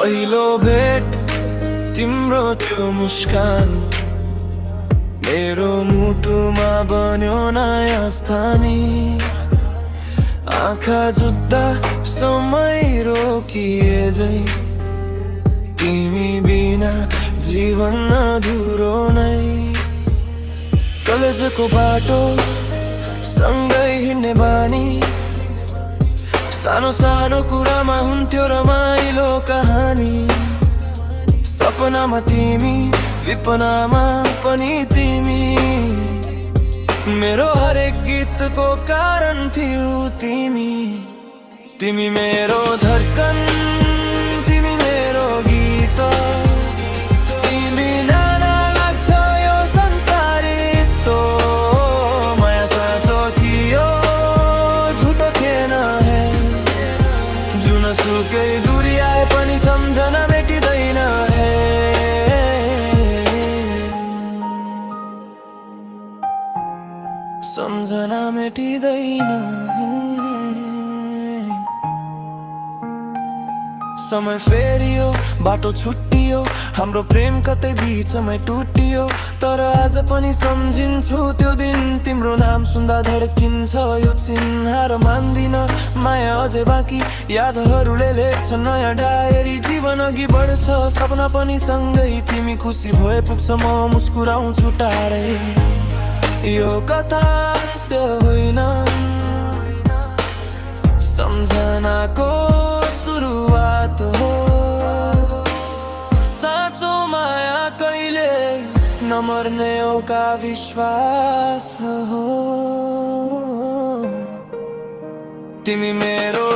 पहिलो भेट तिम्रो त्यो मुस्कान मेरो मुटुमा बन्यो नयाँ स्थानी। आँखा जुत्दा समय रोकिए झै तिमी बिना जीवन अधुरो नै। कलेजको बाटो सँगै हिँड्ने बानी, सानो सानो कुरामा हुन्थ्यो रमाइलो कहानी। सपनामा तिमी, विपनामा पनि तिमी, मेरो हरेक गीतको कारण थियो तिमी। तिमी मेरो धड्कन, तिमी मेरो गीत, तिमी नाना लाग्छ यो संसार यत्रो। माया साँचो थियो, झुटो थिएन है। जुनसुकै दूरी आए पनि सम्झना मेटिँदैन है। सम्झना मेटिँदैन है। समय फेरियो, बाटो छुट्टियो, हाम्रो प्रेम कतै बिचमै टुटियो। तर आज पनि सम्झिन्छु त्यो दिन, तिम्रो नाम सुन्दा धड्किन्छ यो चिन्ह। मान्दिन माया अझै बाँकी, यादहरूले लेख्छ नयाँ डायरी। जीवन अघि बढ्छ, सपना पनि सँगै, तिमी खुसी भए पुग्छ, म मुस्कुराउँछु टाढै। यो कथा अन्त्य होइन, सम्झनाको सुरुवात हो। साँचो माया कहिले नमर्ने एउटा विश्वास हो। तिमी मेरो